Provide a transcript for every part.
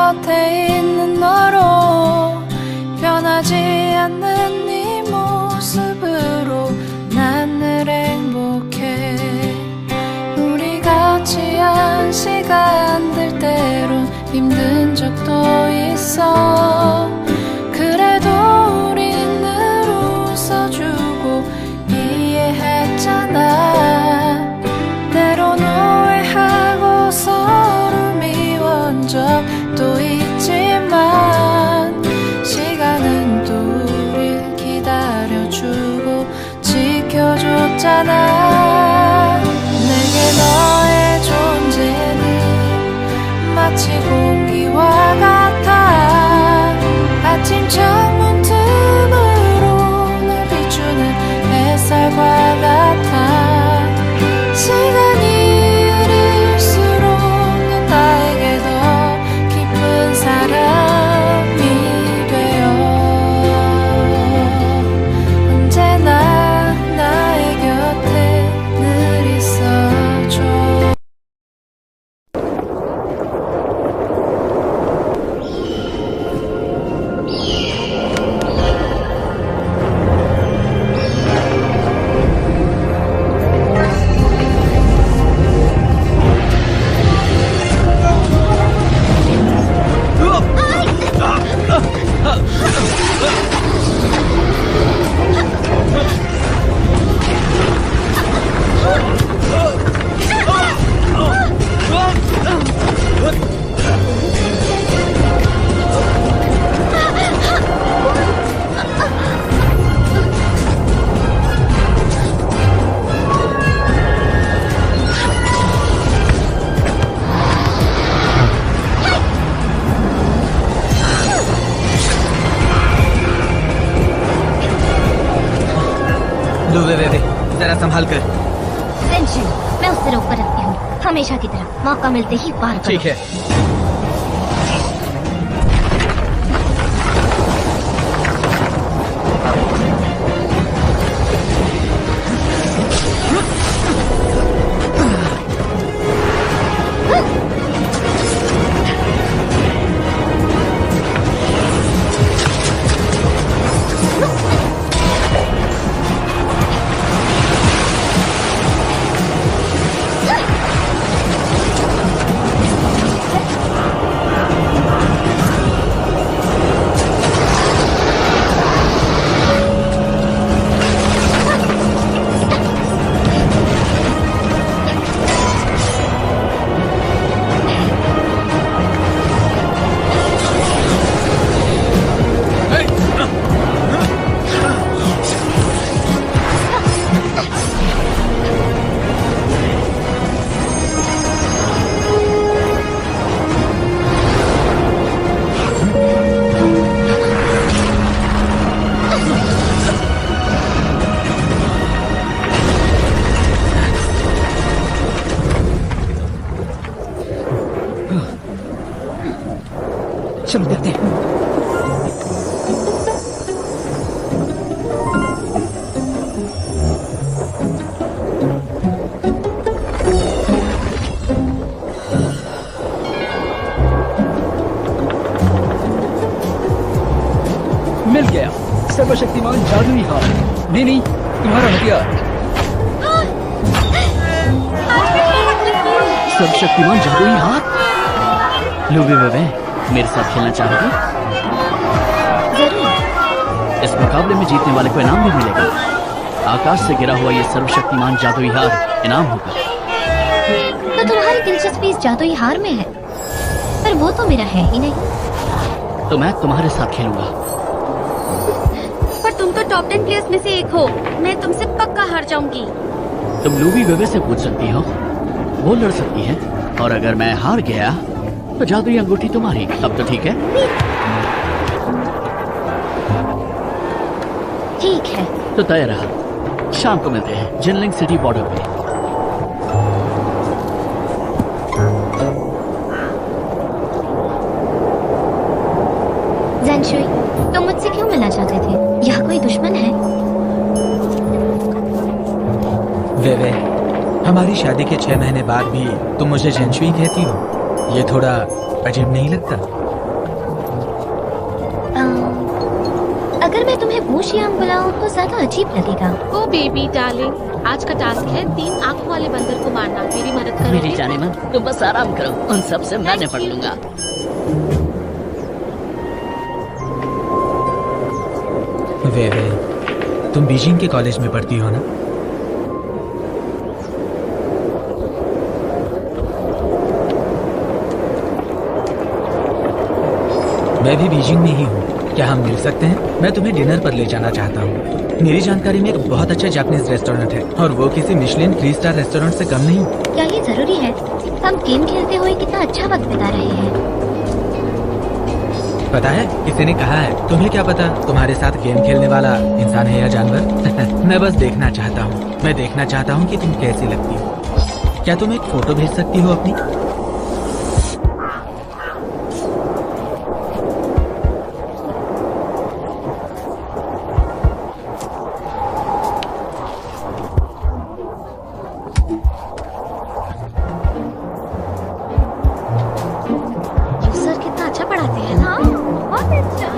곁에 있는 너로 변하지 않는 네 모습으로 난 늘 행복해. 우리 같이 한 시간들 때론 힘든 적도 있어. 그래도 우린 늘 웃어주고 이해했잖아. 때론 오해하고 서로 미워한 적도 있지만 시간은 또 우릴 기다려주고 지켜줬잖아. 내게 너의 존재는 마치 공기와 같아. 아침 창문 틈으로 날 비추는 햇살과 같아. 시간이 흐를수록 넌 나에게 더 깊은 사람이 되어 언제나 나의 곁에 늘 있어줘. वे जरा संभाल कर। टेंशन मैं उससे रोक कर रखती हूँ, हमेशा की तरह मौका मिलते ही पार करो। ठीक है। चलो देखते हैं। मिल गया सर्वशक्तिमान जादुई हाथ। नहीं तुम्हारा हथियार। सर्वशक्तिमान जादुई हाथ। लूबी बेबे मेरे साथ खेलना चाहोगे? जरूर। इस मुकाबले में जीतने वाले को इनाम भी मिलेगा। आकाश से गिरा हुआ ये सर्वशक्तिमान जादुई हार इनाम होगा। तो तुम्हारी दिलचस्पी इस जादुई हार में है, पर वो तो मेरा है ही नहीं। तो मैं तुम्हारे साथ खेलूंगा। पर तुम तो टॉप 10 प्लेयर्स में से एक हो, मैं तुमसे पक्का हार जाऊंगी। तुम लूबी बेबे से पूछ सकती हो, वो लड़ सकती है। और अगर मैं हार गया तो जादुई अंगूठी तुम्हारी। अब तो ठीक है? ठीक है। तो तय रहा, शाम को मिलते हैं जिनलिंग सिटी बॉर्डर पे। ज़ेनशुई, तुम मुझसे क्यों मिलना चाहते थे? यहाँ कोई दुश्मन है? वे हमारी शादी के 6 महीने बाद भी तुम मुझे ज़ेनशुई कहती हो, ये थोड़ा अजीब नहीं लगता? मुशियाम बुलाऊं तो ज्यादा अजीब लगेगा। ओ बेबी डार्लिंग, आज का टास्क है 3 आंखों वाले बंदर को मारना। मेरी मदद करो। मेरी जाने मन, तुम बस आराम करो, उन सब से मैं निपट लूंगा। वे तुम बीजिंग के कॉलेज में पढ़ती हो ना? मैं भी बीजिंग में ही हूँ। क्या हम मिल सकते हैं? मैं तुम्हें डिनर पर ले जाना चाहता हूँ। मेरी जानकारी में एक बहुत अच्छा जापानीज रेस्टोरेंट है और वो किसी मिशेलिन 3 स्टार रेस्टोरेंट से कम नहीं। क्या ये जरूरी है? हम गेम खेलते हुए कितना अच्छा वक्त बिता रहे हैं। पता है, किसी ने कहा है, तुम्हें क्या पता तुम्हारे साथ गेम खेलने वाला इंसान है या जानवर? मैं बस देखना चाहता हूँ। मैं देखना चाहता हूँ कि तुम कैसी लगती हो। क्या तुम एक फोटो भेज सकती हो अपनी? सर कितना अच्छा पढ़ाते हैं ना। बहुत अच्छा।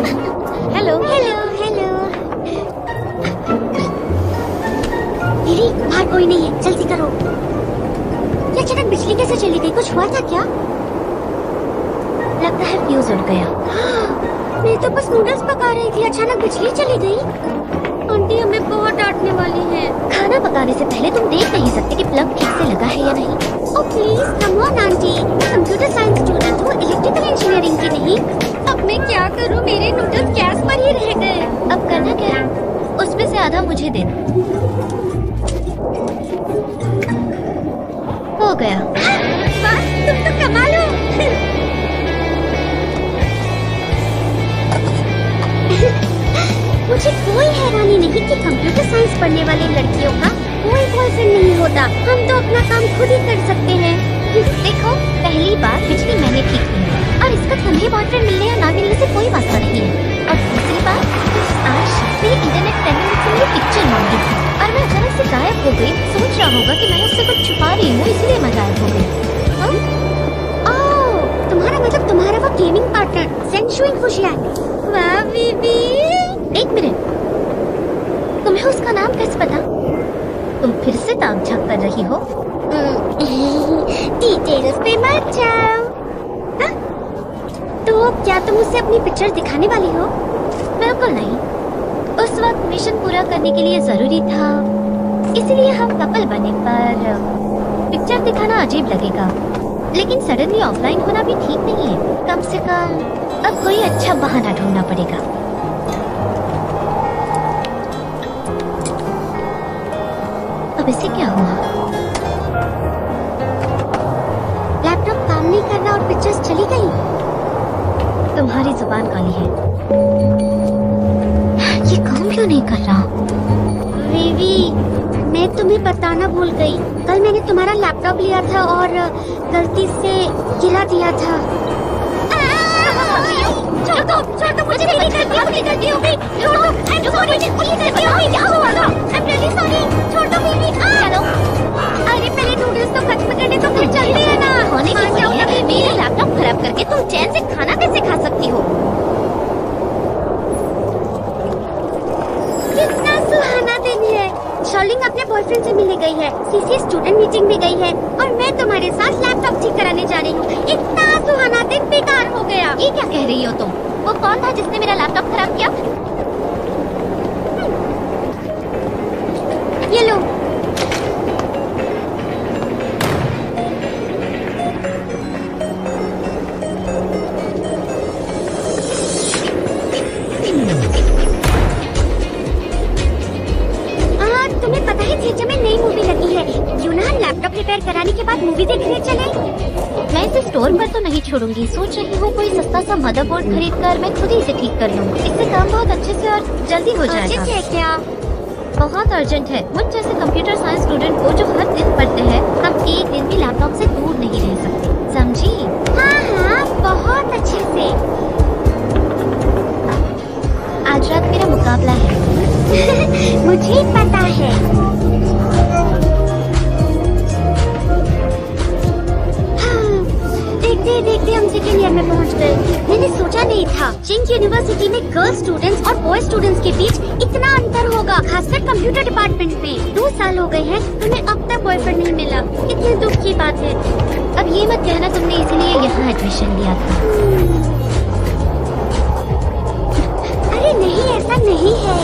Hello hello hello. दीदी, बाहर कोई नहीं है, जल्दी करो। ये अचानक बिजली कैसे चली गई? कुछ हुआ था क्या? लगता है फ्यूज उड़ गया। मैं तो बस नूडल्स पका रही थी, अचानक बिजली चली गई। आंटी हमें बहुत डांटने वाली है। खाना पकाने से पहले तुम देख नहीं सकते कि प्लग ठीक से लगा है या नहीं? Oh please come on aunty, computer science student हूँ, इलेक्ट्रिकल इंजीनियरिंग की नहीं। अब मैं क्या करूँ? मेरे नूडल्स गैस पर ही रह गए। अब करना क्या? उसमें से आधा मुझे दे दो। हो गया। बस तुम तो कमाल हो। मुझे कोई हैरानी नहीं कि कंप्यूटर साइंस पढ़ने वाली लड़कियों का कोई बॉयफ्रेंड नहीं होता। हम तो अपना काम खुद ही कर सकते हैं। देखो, पहली बात बिजली मैंने ठीक की है और इसका तुम्हें बॉयफ्रेंड मिलने या ना मिलने से कोई वास्ता नहीं है। और दूसरी बात, आज शक्ति इंटरनेट 10 मिनट से मेरी पिक्चर मांगी थी और मैं अचानक से गायब हो गई। सोच रहा होगा कि मैं उससे कुछ छुपा रही हूँ, इसलिए मैं गायब हो गई। ओह, तुम्हारा मतलब तुम्हारा वो गेमिंग पार्टनर सेंशुइन खुशियाँ। वाह बीबी। एक मिनट, तुम्हें उसका नाम कैसे पता? तुम फिर से ताक झांक कर रही हो? डिटेल्स पे मत जाओ। हाँ? तो क्या तुम उसे अपनी पिक्चर दिखाने वाली हो? बिल्कुल नहीं। उस वक्त मिशन पूरा करने के लिए जरूरी था, इसलिए हम कपल बने। पर पिक्चर दिखाना अजीब लगेगा, लेकिन सडनली ऑफलाइन होना भी ठीक नहीं है। कम से कम अब कोई अच्छा बहाना ढूंढना पड़ेगा। अब इसे क्या हुआ? लैपटॉप काम नहीं कर रहा और पिक्चर्स चली गई। तुम्हारी जुबान काली है। ये काम क्यों नहीं कर रहा? बेबी, मैं तुम्हें बताना भूल गई। कल मैंने तुम्हारा लैपटॉप लिया था और गलती से गिरा दिया था। छोड़ो, छोड़ो, मुझे गलती हो गई। छोड़ो, I'm sorry, मुझे गलती हो गई। क्या हुआ था? I'm really sorry। छोड़ो बेबी। चलो। अरे पहले नूडल्स तो खत्म करने तो फिर चलते हैं ना। खाने की वजह से मेरा लैपटॉप खराब करके तुम चैन से खाना कैसे खा सकती हो? कितना सुहाना दिन है। शॉलिंग अपने बॉयफ्रेंड से मिलने गई है, सीसी स्टूडेंट मीटिंग में गई है और मैं तुम्हारे साथ लैपटॉप ठीक कराने जा रही हूँ। इतना सुहाना दिन बेकार हो गया। ये क्या कह रही हो तुम? वो कौन था जिसने मेरा लैपटॉप खराब किया? ये लो। तुम्हें पता है थिएटर में नई मूवी लगी है। क्यों ना लैपटॉप रिपेयर कराने के बाद मूवी देखने चले? मैं इसे स्टोर पर तो नहीं छोड़ूंगी। सोच रही हूँ कोई सस्ता सा मदरबोर्ड खरीद कर मैं खुद ही इसे ठीक कर लूँ। इससे काम बहुत अच्छे से और जल्दी हो जाएगा। अर्जेंट है क्या? बहुत अर्जेंट है। मुझ जैसे कंप्यूटर साइंस स्टूडेंट को जो हर दिन पढ़ते हैं, हम एक दिन भी लैपटॉप से दूर नहीं रह सकते, समझी? हाँ हाँ, बहुत अच्छे से। आज रात मेरा मुकाबला है। मुझे पता है। हाँ, देखते देखते हम सेकेंड ईयर में पहुंच गए। मैंने सोचा नहीं था चिंग यूनिवर्सिटी में गर्ल्स स्टूडेंट्स और बॉय स्टूडेंट्स के बीच इतना अंतर होगा, खासकर कंप्यूटर डिपार्टमेंट में। 2 साल हो गए हैं, तुम्हें अब तक बॉयफ्रेंड नहीं मिला, कितने दुख की बात है। अब ये मत कहना तुमने इसलिए यहाँ एडमिशन लिया था। अरे नहीं, ऐसा नहीं है।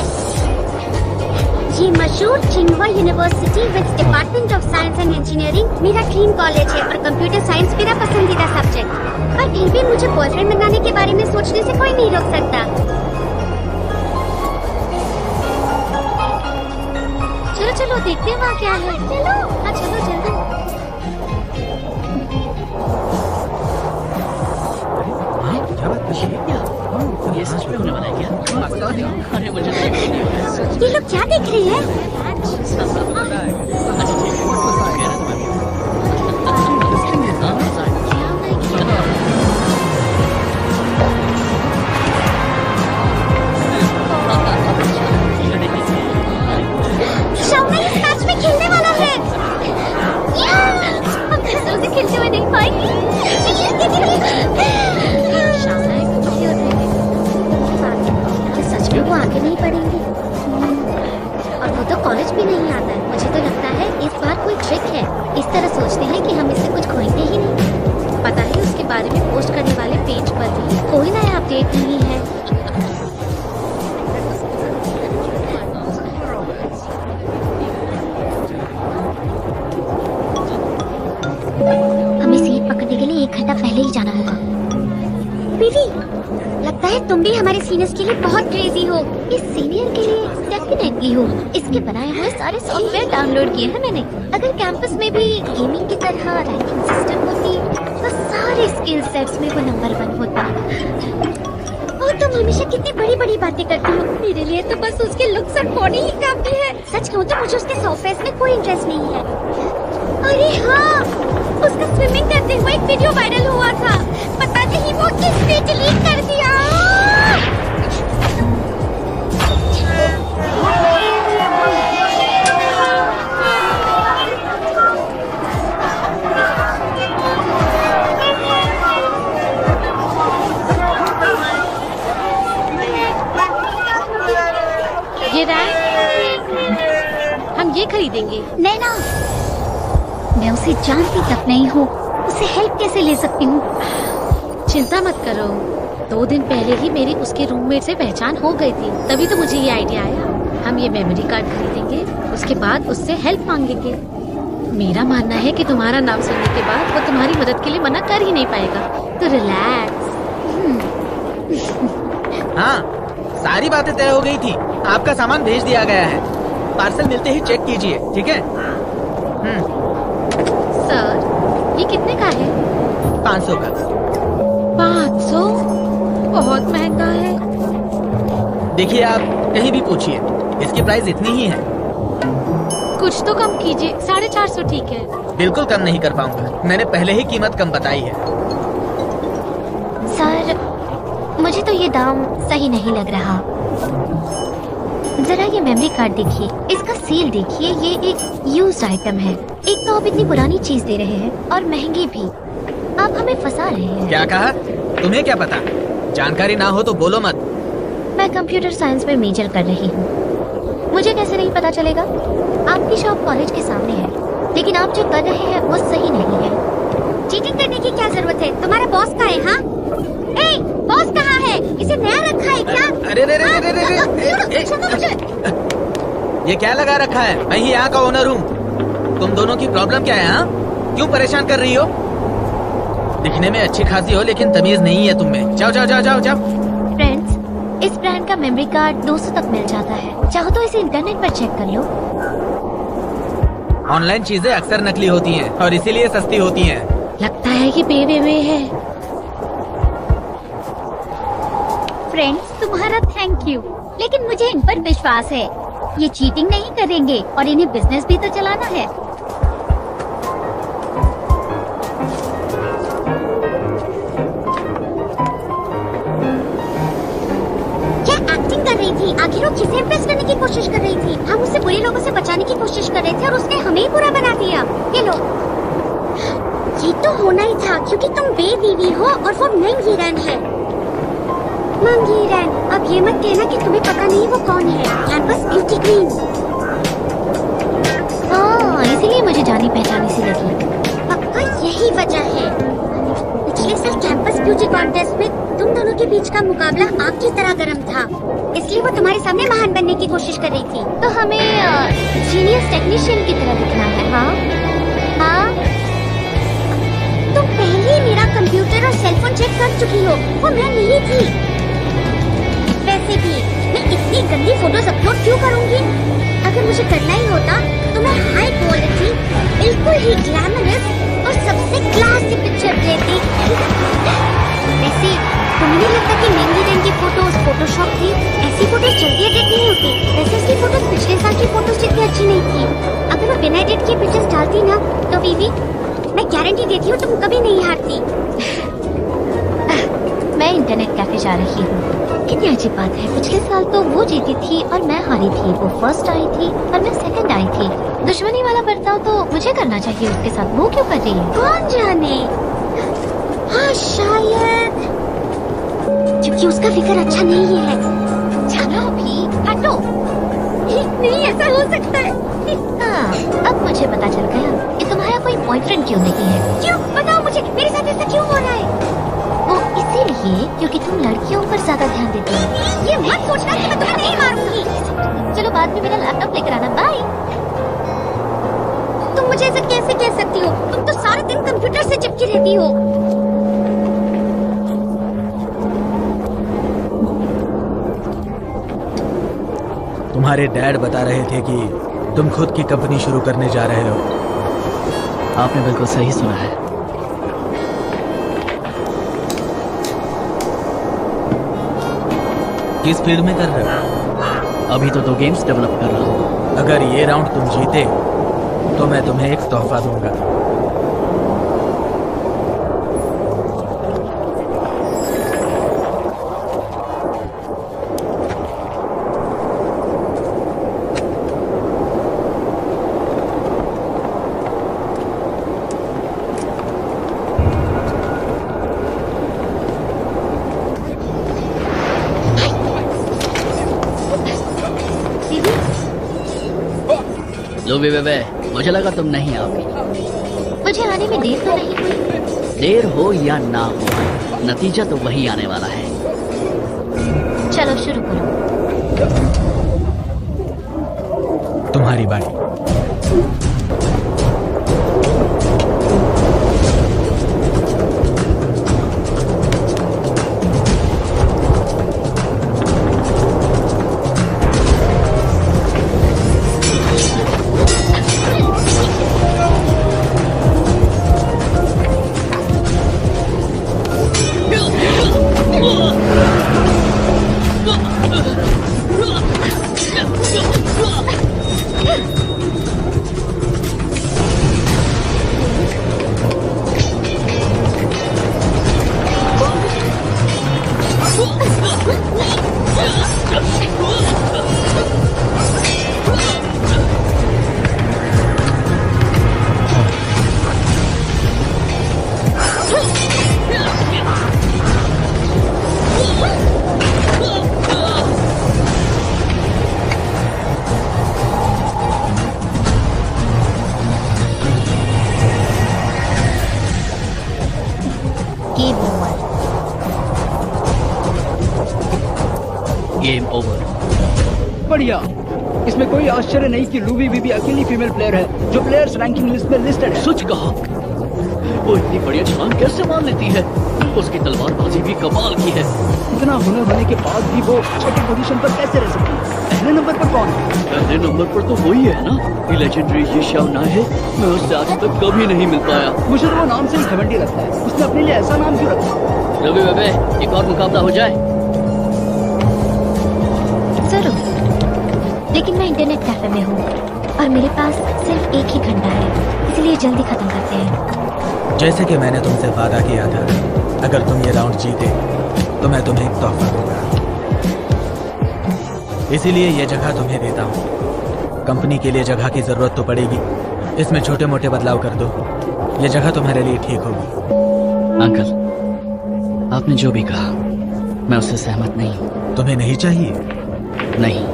ये मशहूर चिंगवा university with department of science and engineering मेरा ड्रीम कॉलेज है और कंप्यूटर साइंस मेरा पसंदीदा सब्जेक्ट। पर फिर भी मुझे बॉयफ्रेंड बनाने के बारे में सोचने से कोई नहीं रोक सकता। चलो चलो देखते हैं वहाँ क्या है। चलो। हाँ चलो जल्दी। क्या बात? ये सच में होने वाला है क्या? अरे मुझे तो यकीन नहीं हो रहा। ये लोग क्या देख रहे हैं? शाओना इस मैच में खेलने वाला है। हम दूसरों से खेलते हुए नहीं पाएंगे। शामना एक अच्छी होती है। सच में वो आगे नहीं पढ़ेंगे और वो तो कॉलेज भी नहीं आता है। मुझे तो लगता है इस बार कोई ट्रिक है। इस तरह सोचते हैं कि हम इससे कुछ खोएंगे ही नहीं। पता है उसके बारे में पोस्ट करने वाले पेज पर भी कोई नया अपडेट नहीं है। हमें सीट पकड़ने के लिए 1 घंटा पहले ही जाना होगा। बीवी, लगता है तुम भी हमारे सीनियर्स के लिए बहुत क्रेजी हो। इस सीनियर के लिए डेफिनेटली हो। इसके बनाए हुए सारे सॉफ्टवेयर डाउनलोड किए हैं मैंने। अगर कैंपस में भी गेमिंग की तरह रैंकिंग सिस्टम होती तो सारे स्किल सेट्स में वो नंबर 1 होता। और तुम हमेशा कितनी बड़ी बड़ी बातें करती हो। मेरे लिए तो बस उसके लुक्स और बॉडी ही काफी है। सच कहूँ तो मुझे उसके सॉफ्टवेयर में कोई इंटरेस्ट नहीं है। अरे हाँ, उसका स्विमिंग करते हुए एक वीडियो वायरल हुआ था। पता नहीं वो किसने डिलीट कर दिया। ये रैंक हम ये खरीदेंगे। नैना, मैं उसे जानती तक नहीं हूँ, उसे हेल्प कैसे ले सकती हूँ? चिंता मत करो, 2 दिन पहले ही मेरी उसके रूममेट से पहचान हो गई थी, तभी तो मुझे ये आइडिया आया। हम ये मेमोरी कार्ड खरीदेंगे, उसके बाद उससे हेल्प मांगेंगे। मेरा मानना है कि तुम्हारा नाम सुनने के बाद वो तुम्हारी मदद के लिए मना कर ही नहीं पाएगा, तो रिलैक्स। हाँ, सारी बातें तय हो गई थी। आपका सामान भेज दिया गया है। पार्सल मिलते ही चेक कीजिए, ठीक है? सर, ये कितने का है? 500 का। 500? बहुत महंगा है। देखिए, आप कहीं भी पूछिए, इसकी प्राइस इतनी ही है। कुछ तो कम कीजिए, 450 ठीक है। बिल्कुल कम नहीं कर पाऊंगा, मैंने पहले ही कीमत कम बताई है। सर, मुझे तो ये दाम सही नहीं लग रहा। जरा ये मेमोरी कार्ड देखिए, इसका सील देखिए, ये एक यूज्ड आइटम है। एक तो आप इतनी पुरानी चीज दे रहे हैं और महंगी भी। आप हमें फंसा रहे हैं। क्या कहा? तुम्हें क्या पता? जानकारी ना हो तो बोलो मत। मैं कंप्यूटर साइंस में मेजर कर रही हूँ। मुझे कैसे नहीं पता चलेगा? आपकी शॉप कॉलेज के सामने है, लेकिन आप जो कर रहे हैं वो सही नहीं है। चीटिंग करने की क्या जरूरत है? तुम्हारा बॉस कहाँ है? हाँ, ए, बॉस कहाँ है? इसे नया रखा है क्या? अरे रे रे रे रे रे, क्षमा मुझे। ये क्या लगा रखा है? मैं ही यहाँ का ओनर हूँ। तुम दोनों की प्रॉब्लम क्या है? हाँ, क्यों परेशान कर रही हो? दिखने में अच्छी खासी हो, लेकिन तमीज नहीं है तुम में। जाओ जाओ जाओ जाओ जाओ। फ्रेंड्स, इस ब्रांड का मेमोरी कार्ड 200 तक मिल जाता है। चाहो तो इसे इंटरनेट पर चेक कर लो। ऑनलाइन चीजें अक्सर नकली होती हैं और इसीलिए सस्ती होती हैं। लगता है कि बेबे में है। फ्रेंड्स, तुम्हारा थैंक यू, लेकिन मुझे इन पर विश्वास है। ये चीटिंग नहीं करेंगे और इन्हें बिजनेस भी तो चलाना है। क्या एक्टिंग कर रही थी? आखिर वो किसे इम्प्रेस करने की कोशिश कर रही थी? हम उसे बुरे लोगों से बचाने की कोशिश कर रहे थे और उसने हमें ही बुरा बना दिया। ये लो, ये तो होना ही था क्योंकि तुम बेबीवी हो और वो मंगीरन है। मंगीरन, अब ये मत कहना कि तुम्हें पता नहीं वो कौन है। Campus beauty queen. हाँ, इसीलिए मुझे जानी पहचानी सी लगी। पक्का यही वजह है। पिछले साल कैंपस ब्यूटी कॉन्टेस्ट में तुम दोनों के बीच का मुकाबला आग की तरह गर्म था, इसलिए वो तुम्हारे सामने महान बनने की कोशिश कर रही थी। तो हमें जीनियस टेक्नीशियन की तरह दिखना है। हाँ हाँ, तुम पहले ही मेरा कंप्यूटर और सेलफोन चेक कर चुकी हो, वो मैं नहीं थी। वैसे भी मैं इतनी गंदी फोटोज अपलोड क्यों करूंगी? अगर मुझे करना ही होता तो मैं हाई क्वालिटी, बिल्कुल ही ग्लैमरस और सबसे क्लासी पिक्चर लेती। वैसे तुम्हें नहीं लगता कि मंगीरन की फोटोज फोटोशॉप थी? ऐसी फोटोज जल्दी एडिट नहीं होती। वैसे उसकी फोटोज पिछले साल की फोटोज जितनी अच्छी नहीं थी। अगर वो बिना एडिट किए पिक्चर्स डालती ना तो बीबी, मैं गारंटी देती हूँ तुम कभी नहीं हारती। मैं इंटरनेट कैफे जा रही हूँ। कितनी अजीब बात है, पिछले साल तो वो जीती थी और मैं हारी थी। वो फर्स्ट आई थी और मैं सेकंड आई थी। दुश्मनी वाला बर्ताव तो मुझे करना चाहिए उसके साथ, वो क्यों कर रही है? कौन जाने, हाँ शायद क्योंकि उसका फिक्र अच्छा नहीं है। चलो अभी हटो। नहीं, ऐसा हो सकता है। हाँ, अब मुझे पता चल गया कि तुम्हारा कोई बॉयफ्रेंड क्यों नहीं है। क्यों बताओ मुझे, मेरे साथ ऐसा क्यों हो रहा है? वो इसीलिए क्योंकि तुम लड़कियों पर ज्यादा ध्यान देती हो। ये मत सोचना कि मैं तुम्हें नहीं मारूंगी। चलो बाद में मेरा लैपटॉप लेकर आना। बाय। तुम मुझे ऐसा कैसे कह सकती हो? तुम तो सारा दिन कंप्यूटर से चिपकी रहती हो। तुम्हारे डैड बता रहे थे कि तुम खुद की कंपनी शुरू करने जा रहे हो। आपने बिल्कुल सही सुना है। किस फील्ड में कर रहे हो? अभी तो 2 गेम्स डेवलप कर रहा हूँ। अगर ये राउंड तुम जीते तो मैं तुम्हें एक तोहफा दूंगा। लूबी बेबे, मुझे लगा तुम नहीं आओगी। मुझे आने में देर तो नहीं हुई? देर हो या ना हो, नतीजा तो वही आने वाला है। चलो शुरू करो। तुम्हारी बारी। Game over. बढ़िया। इसमें कोई आश्चर्य नहीं कि लूबी बीबी अकेली फीमेल प्लेयर है जो प्लेयर्स रैंकिंग लिस्ट में लिस्टेड है। सच कहा, वो इतनी बढ़िया छलांग कैसे मार लेती है? उसकी तलवारबाजी भी कमाल की है। इतना हुनर होने के बाद भी वो छठी पोजीशन पर कैसे रह सकती है? पहले नंबर पर कौन है? पहले नंबर पर तो वही है ना, ये लेजेंडरी ये शाओना है। मैं उससे आज तक कभी नहीं मिल पाया। मुझे तो वो नाम से ही घमंडी लगता है। उसने अपने लिए ऐसा नाम क्यों रखा? रवि बेबे, एक और मुकाबला हो जाए। जरूर, लेकिन मैं इंटरनेट कैफे में हूँ और मेरे पास सिर्फ 1 ही घंटा है, इसलिए जल्दी खत्म करते हैं। जैसे कि मैंने तुमसे वादा किया था, अगर तुम ये राउंड जीते तो मैं तुम्हें एक तोहफा दूंगा। इसीलिए ये जगह तुम्हें देता हूँ। कंपनी के लिए जगह की जरूरत तो पड़ेगी, इसमें छोटे मोटे बदलाव कर दो। ये जगह तुम्हारे लिए ठीक होगी। अंकल, आपने जो भी कहा मैं उससे सहमत नहीं हूँ। तुम्हें नहीं चाहिए? नहीं।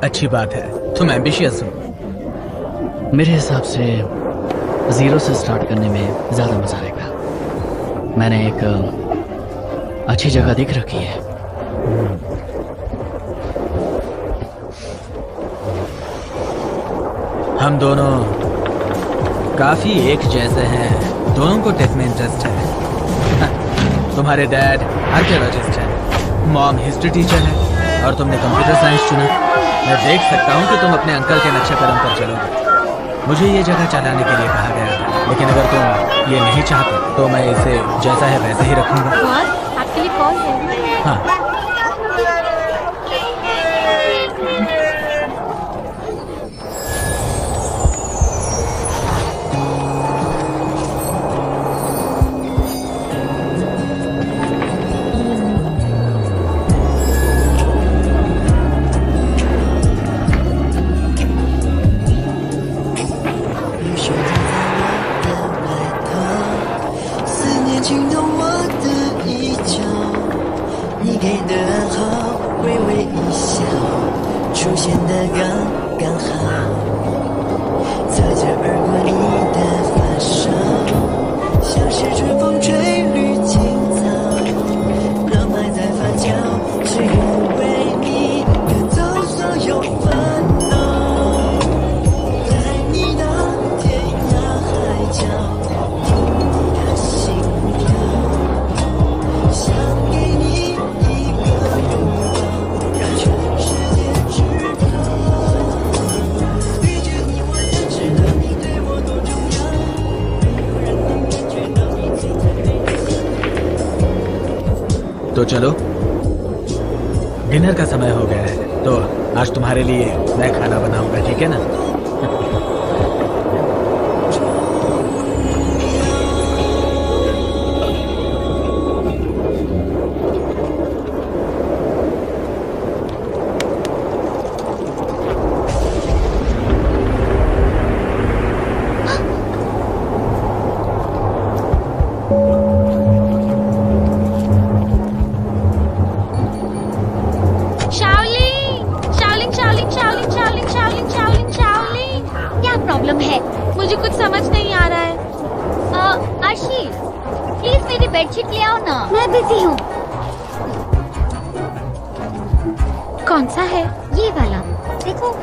अच्छी बात है, तुम एम्बिशियस हो। मेरे हिसाब से जीरो से स्टार्ट करने में ज्यादा मजा आएगा। मैंने एक अच्छी जगह देख रखी है। हम दोनों काफी एक जैसे हैं। दोनों को टेक में इंटरेस्ट है। तुम्हारे डैड आर्कियोलॉजिस्ट है, मॉम हिस्ट्री टीचर है, और तुमने कंप्यूटर साइंस चुना। मैं देख सकता हूँ कि तुम अपने अंकल के नक्शे कदम पर चलोगे। मुझे ये जगह चलाने के लिए कहा गया था, लेकिन अगर तुम ये नहीं चाहते तो मैं इसे जैसा है वैसे ही रखूंगा। और आपके लिए कॉल है। हाँ। तो चलो, डिनर का समय हो गया है, तो आज तुम्हारे लिए मैं खाना बनाऊंगा, ठीक है ना? मुझे कुछ समझ नहीं आ रहा है। आशी, प्लीज मेरी बेडशीट ले आओ ना। मैं बिजी हूँ। कौन सा है? ये वाला देखो।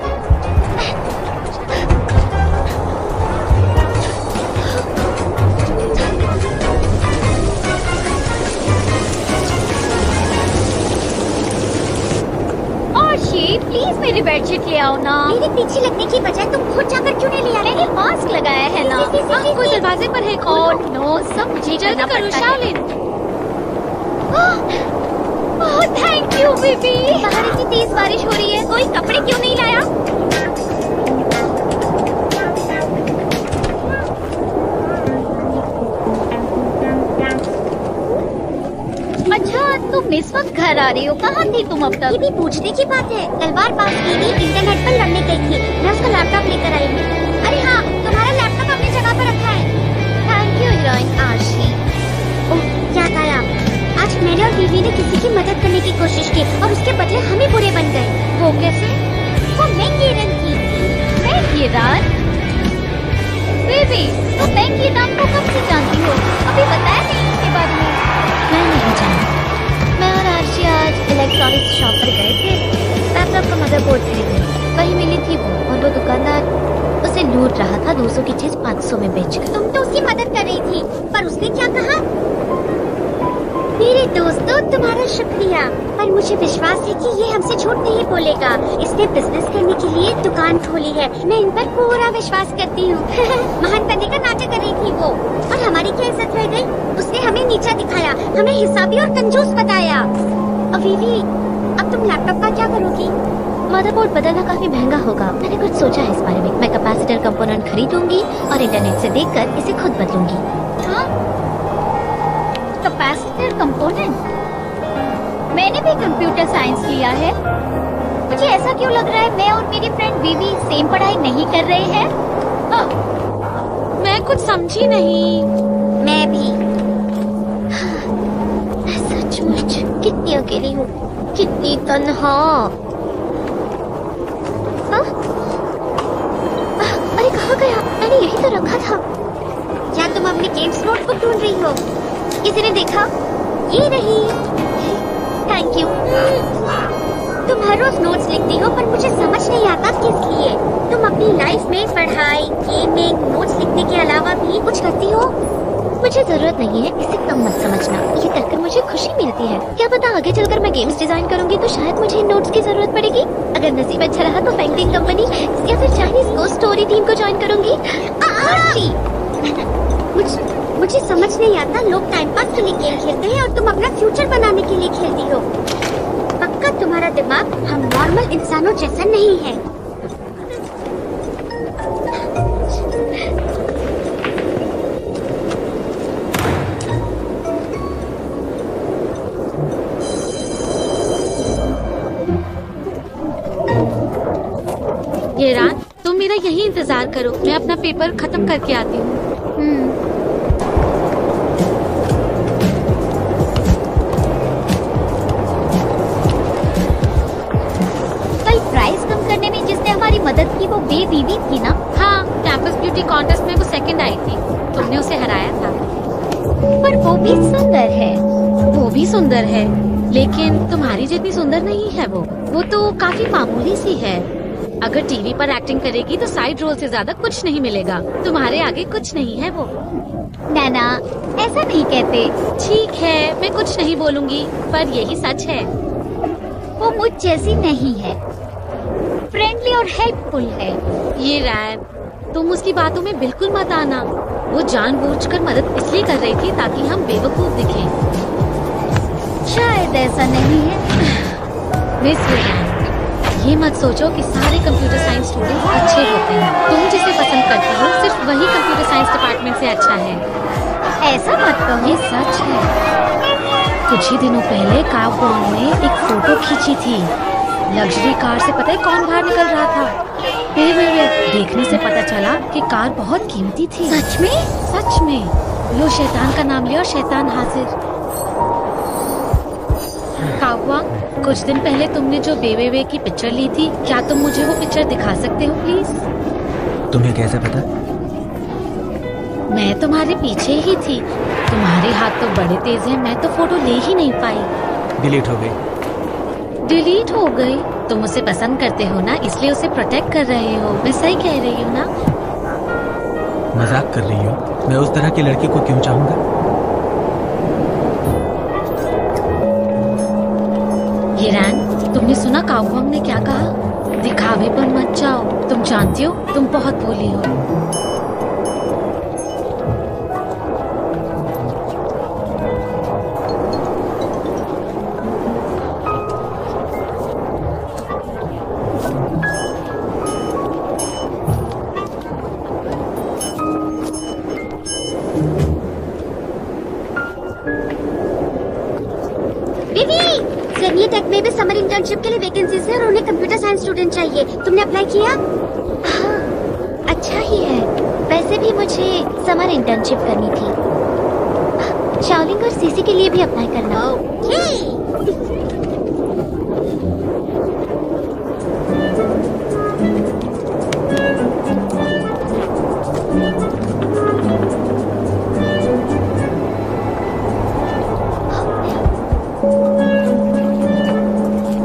प्लीज मेरी बेडशीट ले आओ ना। मेरे पीछे लगने की बजाय तुम खुद जाकर क्यों नहीं ले आ रहे? मैंने मास्क लगाया है ना। कोई दरवाजे पर है। ओह नो, सब मुझे जल्दी करो शाओलिन। Thank you baby. बाहर इतनी तेज बारिश हो रही है, कोई कपड़े क्यों नहीं लाया? अच्छा, तुम इस वक्त घर आ रही हो? कहाँ थी तुम अब तक? ये भी पूछने की बात है। तलवार पास की थी, इंटरनेट पर लड़ने गई थी। मैं उसका लैपटॉप लेकर आई हूँ। अरे हाँ, तुम्हारा लैपटॉप अपनी जगह पर रखा है। थैंक यू हीरोइन आशी। ओह, याद आया, आज मैंने और बीवी ने किसी की मदद करने की कोशिश की और उसके बदले हम ही बुरे बन गए। वो कैसे? वो मैंगी रन की। Maggi run? बेबी, तुम मैंगी रन को कब से जानती हो? अभी बताया नहीं इसके बारे में। मैं नहीं जानती। मैं और आर्शी आज इलेक्ट्रॉनिक्स शॉप पर गए थे। लैपटॉप का मदरबोर्ड खरीदने वही मिली थी वो, और वो दुकानदार उसे लूट रहा था 200 की चीज 500 में बेचकर। तुम तो उसकी मदद कर रही थी, पर उसने क्या कहा? मेरे दोस्तों, तुम्हारा शुक्रिया, पर मुझे विश्वास है कि ये हमसे झूठ नहीं बोलेगा। इसने बिजनेस करने के लिए दुकान खोली है। मैं इन पर पूरा विश्वास करती हूँ। महान बनने का नाटक कर रही थी वो, और हमारी क्या इज्जत रह गई? उसने हमें नीचा दिखाया, हमें हिसाबी और कंजूस बताया। अवीवी, अब तुम लैपटॉप का क्या करोगी? मदरबोर्ड बदलना काफी महंगा होगा। मैंने कुछ सोचा है इस बारे में। मैं कैपेसिटर कंपोनेंट खरीदूंगी और इंटरनेट से देखकर इसे खुद बदलूंगी। हाँ? Capacitor component? मैंने भी कंप्यूटर साइंस लिया है। मुझे ऐसा क्यों लग रहा है मैं और मेरी फ्रेंड बीवी सेम पढ़ाई नहीं कर रहे हैं? मैं कुछ समझी नहीं। मैं भी। सचमुच कितनी अकेली हूँ, कितनी तन्हा। अरे कहाँ गया? मैंने यही तो रखा था। क्या तुम अपनी गेम्स नोटबुक ढूंढ रही हो? किसी ने देखा? ये रही। Thank you. तुम हर रोज नोट्स लिखती हो, पर मुझे समझ नहीं आता किस लिए। तुम अपनी लाइफ में पढ़ाई, गेमिंग, नोट्स लिखने के अलावा भी कुछ करती हो? मुझे जरूरत नहीं है, इसे कम मत समझना। ये करके मुझे खुशी मिलती है। क्या पता आगे चलकर मैं गेम्स डिजाइन करूंगी तो शायद मुझे इन नोट्स की जरूरत पड़ेगी। अगर नसीब अच्छा रहा तो पेंटिंग कंपनी या फिर चाइनीज गोस्ट स्टोरी टीम को ज्वाइन करूंगी। मुझे समझ नहीं आता, लोग टाइम पास के लिए गेम खेलते हैं और तुम अपना फ्यूचर बनाने के लिए खेलती हो। पक्का तुम्हारा दिमाग हम नॉर्मल इंसानों जैसा नहीं है। ये रात तुम मेरा यही इंतजार करो, मैं अपना पेपर खत्म करके आती हूँ। कल प्राइस कम करने में जिसने हमारी मदद की वो बेबीवी थी ना? हाँ, कैंपस ब्यूटी कॉन्टेस्ट में वो सेकंड आई थी, तुमने उसे हराया था। पर वो भी सुंदर है। वो भी सुंदर है, लेकिन तुम्हारी जितनी सुंदर नहीं है वो तो काफी मामूली सी है। अगर टीवी पर एक्टिंग करेगी तो साइड रोल से ज्यादा कुछ नहीं मिलेगा। तुम्हारे आगे कुछ नहीं है वो। नैना, ऐसा नहीं कहते। ठीक है, मैं कुछ नहीं बोलूंगी, पर यही सच है। वो मुझ जैसी नहीं है, फ्रेंडली और हेल्पफुल है। ये रैन, तुम उसकी बातों में बिल्कुल मत आना। वो जानबूझकर मदद इसलिए कर रही थी ताकि हम बेवकूफ दिखें। शायद ऐसा नहीं है। मिस रैन, ये मत सोचो कि सारे कंप्यूटर साइंस स्टूडेंट अच्छे होते हैं। तुम जिसे पसंद करती हो सिर्फ वही कंप्यूटर साइंस डिपार्टमेंट से अच्छा है। ऐसा मत कहो। ये सच है। कुछ ही दिनों पहले काव वॉन्ग ने एक फोटो खींची थी। लग्जरी कार से पता है कौन बाहर निकल रहा था। वे देखने से पता चला कि कार बहुत कीमती थी। सच में? सच में। लो शैतान का नाम लिया और शैतान हाजिर। कावा, कुछ दिन पहले तुमने जो बेबे की पिक्चर ली थी, क्या तुम मुझे वो पिक्चर दिखा सकते हो प्लीज? तुम्हें कैसे पता? मैं तुम्हारे पीछे ही थी। तुम्हारे हाथ तो बड़े तेज हैं, मैं तो फोटो ले ही नहीं पाई। डिलीट हो गई। डिलीट हो गई? तुम उसे पसंद करते हो ना, इसलिए उसे प्रोटेक्ट कर रहे हो। मैं सही कह रही हूँ ना? मजाक कर रही हो? मैं उस तरह की लड़की को क्यों चाहूंगा? ये रैन, तुमने सुना काववांग ने क्या कहा? दिखावे पर मत जाओ। तुम जानती हो तुम बहुत भोली हो। सैनिया टेक में भी समर इंटर्नशिप के लिए वैकेंसीज है और उन्हें कंप्यूटर साइंस स्टूडेंट चाहिए। तुमने अप्लाई किया? हाँ, अच्छा ही है। वैसे भी मुझे समर इंटर्नशिप करनी थी। शाओलिंग और सीसी के लिए भी अप्लाई करना।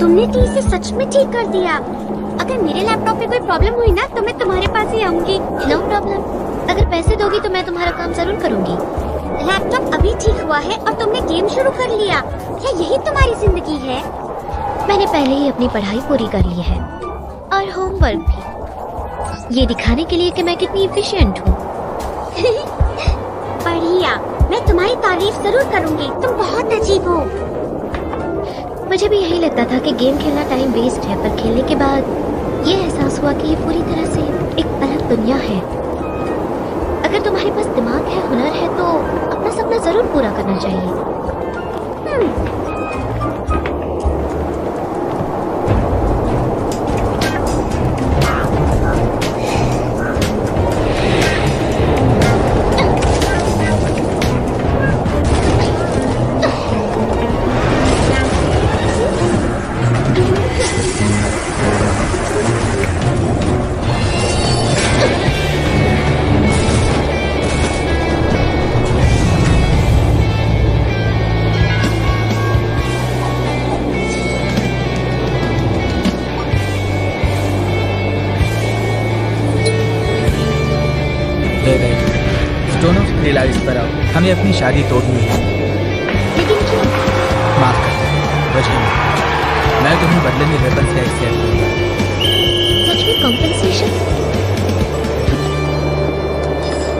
तुमने इसे सच में ठीक कर दिया। अगर मेरे लैपटॉप में कोई प्रॉब्लम हुई ना तो मैं तुम्हारे पास ही आऊंगी। No problem. अगर पैसे दोगी तो मैं तुम्हारा काम जरूर करूंगी। लैपटॉप अभी ठीक हुआ है और तुमने गेम शुरू कर लिया। क्या यही तुम्हारी जिंदगी है? मैंने पहले ही अपनी पढ़ाई पूरी कर ली है और होमवर्क भी, ये दिखाने के लिए कि मैं कितनी एफिशिएंट हूँ। बढ़िया, मैं तुम्हारी तारीफ जरूर करूंगी। तुम बहुत अजीब हो। मुझे भी यही लगता था कि गेम खेलना टाइम वेस्ट है, पर खेलने के बाद ये एहसास हुआ कि ये पूरी तरह से एक अलग दुनिया है। अगर तुम्हारे पास दिमाग है, हुनर है, तो अपना सपना जरूर पूरा करना चाहिए। दोनों फ्री लाइफ पर आओ, हमें अपनी शादी तोड़नी है। लेकिन क्यों? माफ कर दे, वजह नहीं। मैं तुम्हें बदले में वेपन्स का एक्सेप्ट करूंगा। सच में कॉम्पेंसेशन?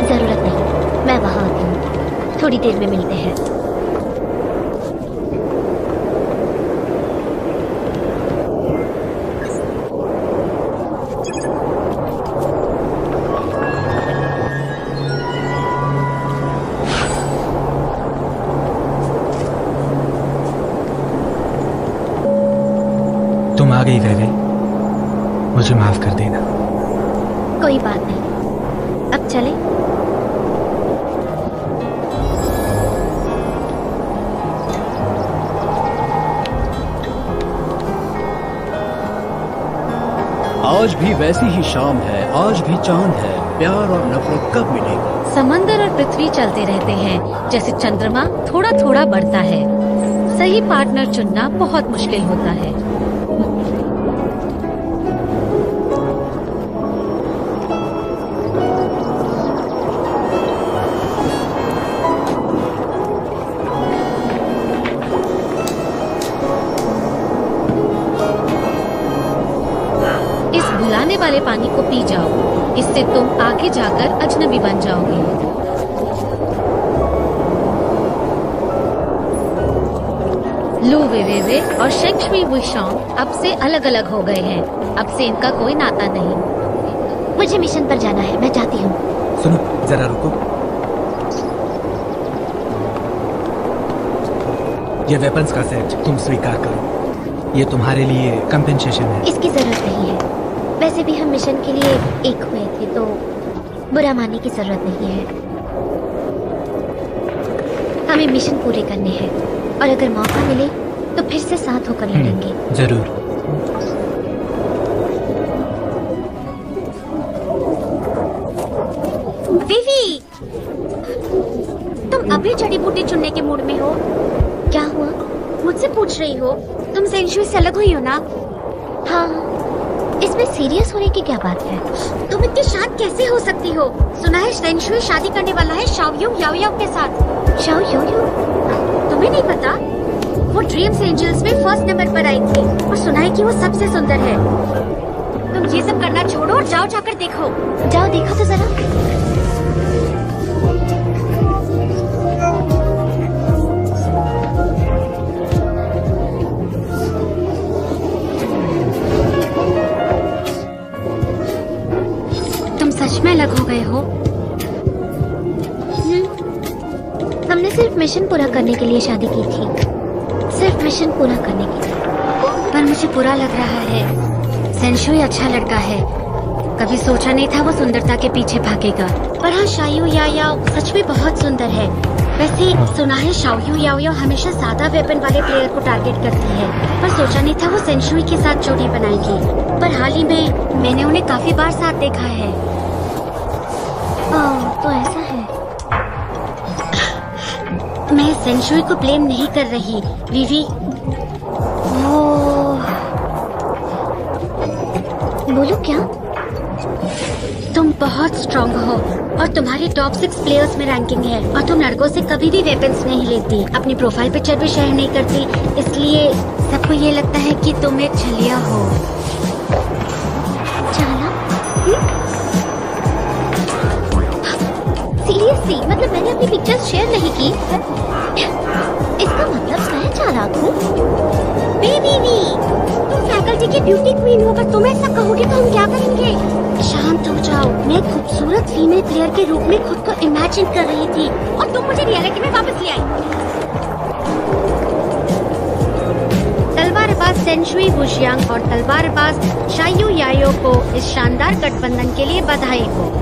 जरूरत नहीं, मैं वहाँ आती हूँ, थोड़ी देर में मिलते हैं। तुम आ गई वेवे, मुझे माफ कर देना। कोई बात नहीं, अब चले। आज भी वैसी ही शाम है, आज भी चांद है, प्यार और नफरत कब मिलेगी? समंदर और पृथ्वी चलते रहते हैं, जैसे चंद्रमा थोड़ा थोड़ा बढ़ता है। सही पार्टनर चुनना बहुत मुश्किल होता है। इस भुलाने वाले पानी को पी जाओ, इससे तुम आगे जाकर अजनबी बन जाओगे। लू वेवे और शेंगशुई वुशोंग अब से अलग अलग हो गए हैं। अब से इनका कोई नाता नहीं। मुझे मिशन पर जाना है, मैं जाती हूँ। सुनो, जरा रुको। ये वेपन्स का सेट तुम स्वीकार करो, ये तुम्हारे लिए कंपेंसेशन है। इसकी जरूरत नहीं है, वैसे भी हम मिशन के लिए एक हुए थे, तो बुरा मानने की जरूरत नहीं है। हमें मिशन पूरे करने हैं और अगर मौका मिले तो फिर से साथ होकर लड़ेंगे। जरूर। विवी, तुम अभी जड़ी बूटी चुनने के मूड में हो? क्या हुआ? मुझसे पूछ रही हो? तुम सेंशुई से अलग हुई हो ना? हाँ। इसमें सीरियस होने की क्या बात है? तुम इतनी शाद कैसे हो सकती हो? सुना है सेंशुई शादी करने वाला है शाओयू याओयाओ के साथ। शाओयू? तुम्हें नहीं पता? वो ड्रीम्स एंजल्स में फर्स्ट नंबर पर आई थी और सुना है कि वो सबसे सुंदर है। तुम ये सब करना छोड़ो और जाओ, जाकर देखो। जाओ, देखो तो जरा। सच में अलग हो गए हो? हमने सिर्फ मिशन पूरा करने के लिए शादी की थी, सिर्फ मिशन पूरा करने के लिए। पर मुझे बुरा लग रहा है। सेंशुई अच्छा लड़का है, कभी सोचा नहीं था वो सुंदरता के पीछे भागेगा। पर हाँ, शाओयू याओयाओ सच में बहुत सुंदर है। वैसे सुना है शाओयू याओयाओ हमेशा ज्यादा वेपन वाले प्लेयर को टारगेट करती है, पर सोचा नहीं था वो सेंशुई के साथ जोड़ी बनाएगी। पर हाल ही में मैंने उन्हें काफी बार साथ देखा है। तो ऐसा है। मैं सेंशुई को ब्लेम नहीं कर रही विवी। बोलो क्या? तुम बहुत स्ट्रांग हो और तुम्हारी टॉप 6 प्लेयर्स में रैंकिंग है और तुम लड़कों से कभी भी वेपन्स नहीं लेती, अपनी प्रोफाइल पिक्चर भी शेयर नहीं करती, इसलिए सबको ये लगता है कि तुम एक छलिया हो। सीरियसली, मतलब मैंने अपनी पिक्चर्स शेयर नहीं की? इसका मतलब मैं चालाक हूँ? बेबी, तुम फैकल्टी की ब्यूटी क्वीन हो, पर तुम ऐसा कहोगे तो हम क्या करेंगे? शांत हो जाओ। मैं खूबसूरत फीमेल प्लेयर के रूप में खुद को इमेजिन कर रही थी और तुम मुझे रियलिटी में वापस ले आई। तलवारबाज सेंशुई वुशियांग और तलवारबाज शाओयू याओयाओ को इस शानदार गठबंधन के लिए बधाई हो।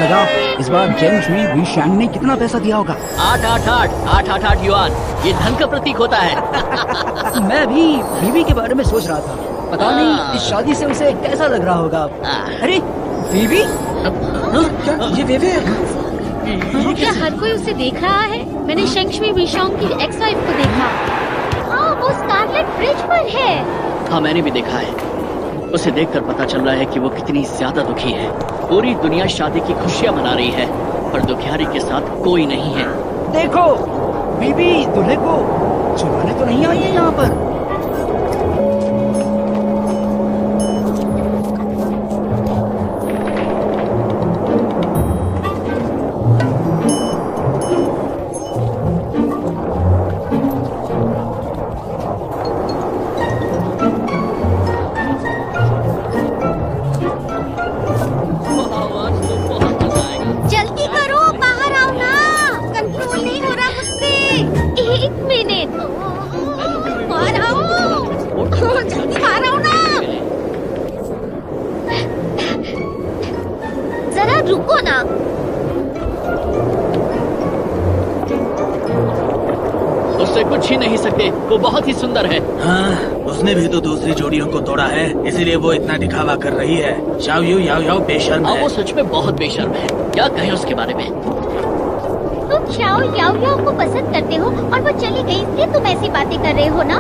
लगा इस बार जेन शुई विशांग ने कितना पैसा दिया होगा? 888 युआन, ये धन का प्रतीक होता है। मैं भी बीवी के बारे में सोच रहा था। पता नहीं इस शादी से उसे कैसा लग रहा होगा। अरे बीवी, क्या ये बेबे है? क्या हर कोई उसे देख रहा है? मैंने शेंगशुई विशांग की एक्स वाइफ को देखा। हाँ, वो स्कारलेट ब्रिज पर है। हाँ, मैंने भी देखा है। उसे देखकर पता चल रहा है कि वो कितनी ज्यादा दुखी है। पूरी दुनिया शादी की खुशियाँ मना रही है, पर दुखियारी के साथ कोई नहीं है। देखो बीवी दूल्हे को छुपाने तो नहीं आई है यहाँ पर। जल्दी करो, बाहर आओ ना, कंट्रोल नहीं हो रहा मुझसे। 1 मिनट, बाहर आओ, जल्दी बाहर आओ ना। जरा रुको ना। उससे कुछ ही नहीं सकते, वो बहुत ही सुंदर है। हाँ, उसने भी तो दूसरी जोड़ियों को तोड़ा है, इसीलिए वो इतना दिखावा कर रही है। शाओ यू याओ याओ बेशर्म हाँ, है। वो सच में बहुत बेशर्म है। क्या कहें उसके बारे में? तुम शाओ याओ याओ को पसंद करते हो और वो चली गई, इसलिए तुम ऐसी बातें कर रहे हो ना।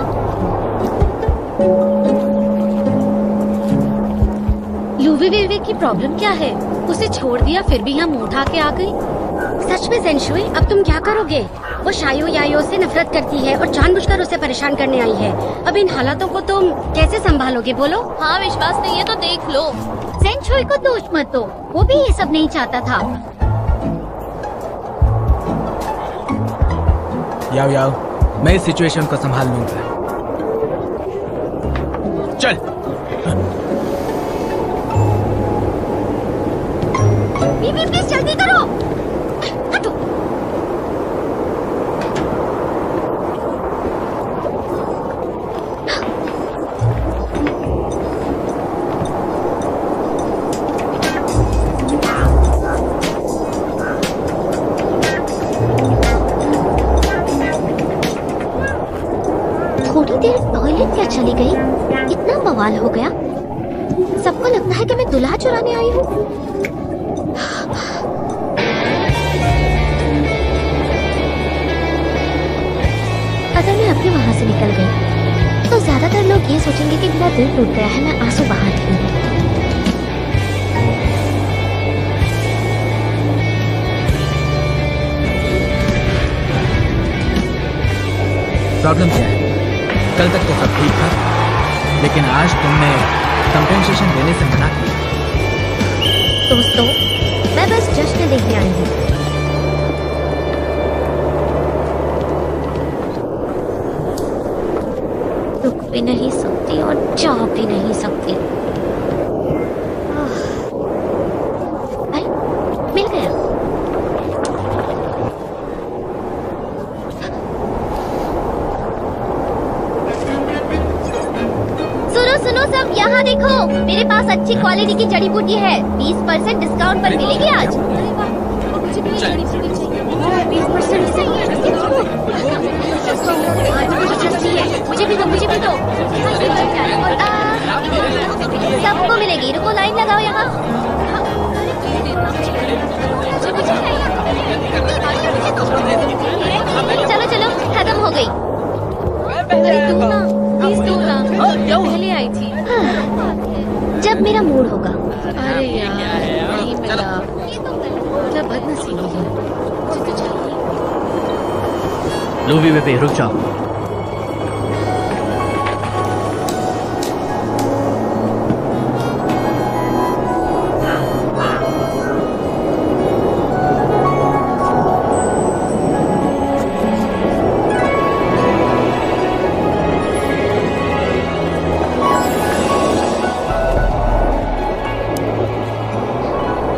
लूवी वेवे की प्रॉब्लम क्या है? उसे छोड़ दिया फिर भी यहाँ मुंह उठा के आ गई। सच में जेनशुई, अब तुम क्या करोगे? वो शायो यायो से नफरत करती है और जानबूझकर उसे परेशान करने आई है। अब इन हालातों को तुम कैसे संभालोगे, बोलो? हाँ, विश्वास नहीं है तो देख लो। जेनशुई को दोष मत दो, वो भी ये सब नहीं चाहता था। याओ याओ, मैं इस सिचुएशन को संभाल लूंगा। चल। बीबी प्लीज जल्दी करो। हटो। थोड़ी देर टॉयलेट क्या चली गई, इतना बवाल हो गया। सबको लगता है कि मैं दुल्हा चुराने आई हूँ। अगर मैं अभी वहाँ से निकल गई तो ज्यादातर लोग ये सोचेंगे कि मेरा दिल टूट गया है, मैं आंसू बहा रही हूँ। प्रॉब्लम क्या है? कल तक तो सब ठीक था, लेकिन आज तुमने कंपेंसेशन देने से मना किया। दोस्तों, मैं बस जश्न देखने आई हूँ। रुक भी नहीं सकती और जा भी नहीं सकती। भाई, मिल गया। सुनो सुनो सब, यहाँ देखो, मेरे पास अच्छी क्वालिटी की जड़ी बूटी है। 20% डिस्काउंट पर मिलेगी आज। मुझे भी दो, मुझे भी दो। सबको मिलेगी, रुको लाइन लगाओ यहाँ। चलो चलो, खत्म हो गई। अरे तू ना, प्लीज तू ना, पहले आई थी। जब मेरा मूड होगा। अरे यार, नहीं मिला। मतलब बदनसीबी है। मुझे तो चाहिए। लूवी बेबी, रुक जाओ।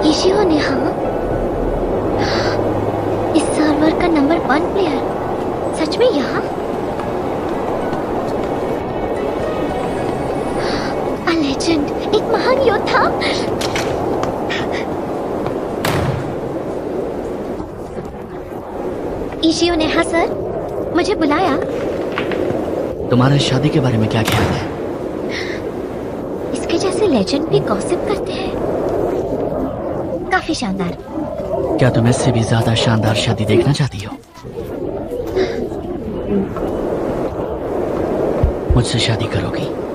इशियो ने, हाँ, इस सर्वर का नंबर 1 प्लेयर सच में यहाँ? अ लेजेंड, एक महान योद्धा। शियो नेहा सर, मुझे बुलाया? तुम्हारे शादी के बारे में क्या ख्याल है? इसके जैसे लेजेंड भी गॉसिप करते हैं। काफी शानदार। क्या तुम इससे भी ज्यादा शानदार शादी देखना चाहती हो? मुझसे शादी करोगी?